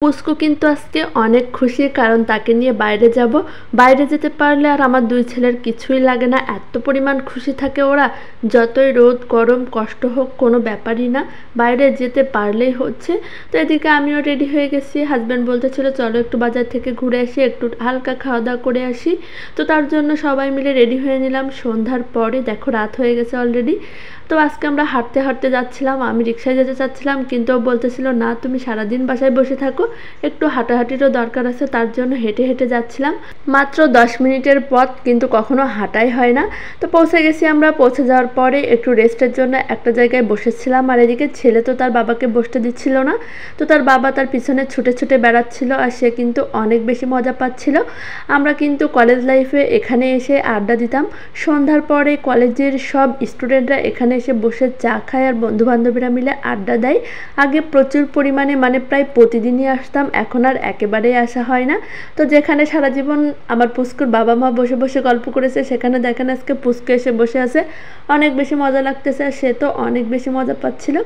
পুস্কু কিন্তু আজকে অনেক খুশি, কারণ তাকে নিয়ে বাইরে যাব। বাইরে যেতে পারলে আর আমার দুই ছেলের কিছুই লাগে না, এত পরিমাণ খুশি থাকে ওরা। যতই রোদ গরম কষ্ট হোক কোনো ব্যাপারই না, বাইরে যেতে পারলেই হচ্ছে। তো এদিকে আমিও রেডি হয়ে গেছি। হাজব্যান্ড বলতেছিল চলো একটু বাজার থেকে ঘুরে আসি, একটু হালকা খাওয়া দাওয়া করে আসি। তো তার জন্য সবাই মিলে রেডি হয়ে নিলাম। সন্ধ্যার পরে দেখো রাত হয়ে গেছে অলরেডি। তো আজকে আমরা হাঁটতে হাঁটতে যাচ্ছিলাম। আমি রিক্সায় যেতে চাচ্ছিলাম, কিন্তু ও বলতেছিল না তুমি সারাদিন বাসায় বসে থাকো, একটু হাঁটাহাঁটিরও দরকার আছে। তার জন্য হেঁটে হেঁটে যাচ্ছিলাম। মাত্র 10 মিনিটের পথ, কিন্তু কখনো হাঁটাই হয় না। তো পৌঁছে গেছি আমরা। পৌঁছে যাওয়ার পরে একটু রেস্টের জন্য একটা জায়গায় বসেছিলাম। আর এদিকে ছেলে তো তার বাবাকে বসতে দিচ্ছিল না। তো তার বাবা তার পিছনে ছুটে ছুটে বেড়াচ্ছিল, আর সে কিন্তু অনেক বেশি মজা পাচ্ছিল। আমরা কিন্তু কলেজ লাইফে এখানে এসে আড্ডা দিতাম। সন্ধ্যার পরে কলেজের সব স্টুডেন্টরা এখানে এসে বসে চা খায় আর বন্ধুবান্ধবীরা মিলে আড্ডা দেয়। আগে প্রচুর পরিমাণে, মানে প্রায় প্রতিদিনই আসতাম, এখন আর একেবারেই আসা হয় না। তো যেখানে সারা জীবন আমার পুস্কুর বাবা মা বসে বসে গল্প করেছে, সেখানে দেখেন আজকে পুস্কু এসে বসে আছে। অনেক বেশি মজা লাগতেছে, আর সে তো অনেক বেশি মজা পাচ্ছিল।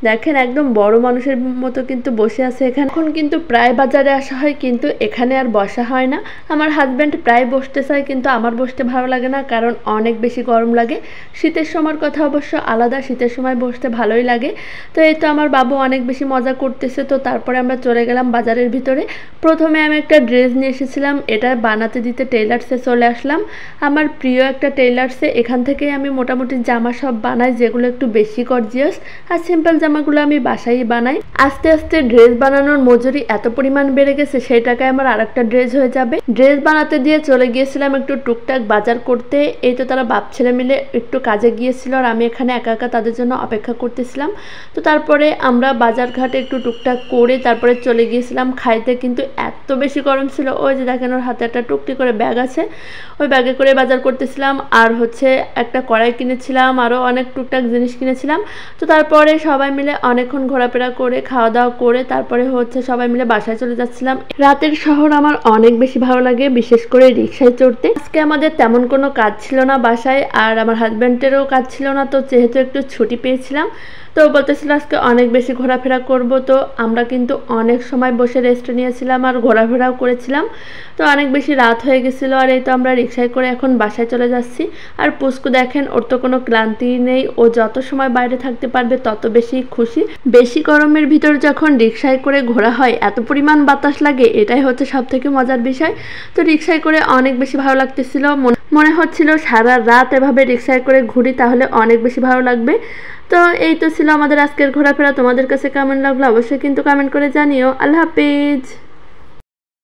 দেখেন একদম বড় মানুষের মতো কিন্তু বসে আছে এখানে। এখন কিন্তু প্রায় বাজারে আসা হয়, কিন্তু এখানে আর বসা হয় না। আমার হাজব্যান্ড প্রায় বসতে চায়, কিন্তু আমার বসতে ভালো লাগে না, কারণ অনেক বেশি গরম লাগে। শীতের সময়ের কথা অবশ্য আলাদা, শীতের সময় বসতে ভালোই লাগে। তো এই তো আমার বাবু অনেক বেশি মজা করতেছে। তো তারপরে আমরা চলে গেলাম বাজারের ভিতরে। প্রথমে আমি একটা ড্রেস নিয়ে এসেছিলাম, এটা বানাতে দিতে টেইলার্সে চলে আসলাম। আমার প্রিয় একটা টেইলার্সে, এখান থেকেই আমি মোটামুটি জামা সব বানাই, যেগুলো একটু বেশি গর্জিয়াস। আর সিম্পল জামাগুলো আমি বাসায় বানাই। আস্তে আস্তে ড্রেস বানানোর মজুরি এত পরিমাণ বেড়ে গেছে, সেই টাকায় আমার আরেকটা ড্রেস হয়ে যাবে। ড্রেস বানাতে দিয়ে চলে গিয়েছিলাম একটু টুকটাক বাজার করতে। এই তো তারা বাপ ছেলে মিলে একটু কাজে গিয়েছিল, আর আমি এখানে একা একা তাদের জন্য অপেক্ষা করতেছিলাম। তো তারপরে আমরা বাজার ঘাটে একটু টুকটাক করে তারপরে চলে গিয়েছিলাম খাইতে। কিন্তু এত বেশি গরম ছিল, ওই যে দেখেন ওর হাতে একটা টুকটি করে ব্যাগ আছে, ওই ব্যাগে করে বাজার করতেছিলাম। আর হচ্ছে একটা কড়াই কিনেছিলাম, আরও অনেক টুকটাক জিনিস কিনেছিলাম। তো তারপরে সবাই মিলে অনেকক্ষণ ঘোরাফেরা করে খাওয়া দাওয়া করে তারপরে হচ্ছে সবাই মিলে বাসায় চলে যাচ্ছিলাম। রাতের শহর আমার অনেক বেশি ভালো লাগে, বিশেষ করে রিক্সায় চড়তে। আজকে আমাদের তেমন কোনো কাজ ছিল না বাসায়, আর আমার হাজব্যান্ডেরও কাজ ছিল না। তো যেহেতু একটু ছুটি পেয়েছিলাম, তো বলতেছিল আজকে অনেক বেশি ঘোরাফেরা করব। তো আমরা কিন্তু অনেক সময় বসে রেস্ট নিয়েছিলাম আর ঘোরাফেরাও করেছিলাম। তো অনেক বেশি রাত হয়ে গেছিলো। আর এই তো আমরা রিক্সায় করে এখন বাসায় চলে যাচ্ছি। আর পুস্কু দেখেন, ওর তো কোনো ক্লান্তি নেই, ও যত সময় বাইরে থাকতে পারবে তত বেশি খুশি। বেশি গরমের ভিতর যখন রিক্সায় করে ঘোরা হয়, এত পরিমাণ বাতাস লাগে, এটাই হচ্ছে সব থেকে মজার বিষয়। তো রিক্সায় করে অনেক বেশি ভালো লাগতেছিল। মনে হচ্ছিল সারা রাত এভাবে রিক্সায় করে ঘুরি, তাহলে অনেক বেশি ভালো লাগবে। তো এই তো ছিল আমাদের আজকের ঘোরাফেরা। তোমাদের কাছে কেমন লাগলো অবশ্যই কিন্তু কমেন্ট করে জানিও। আল্লাহ হাফিজ।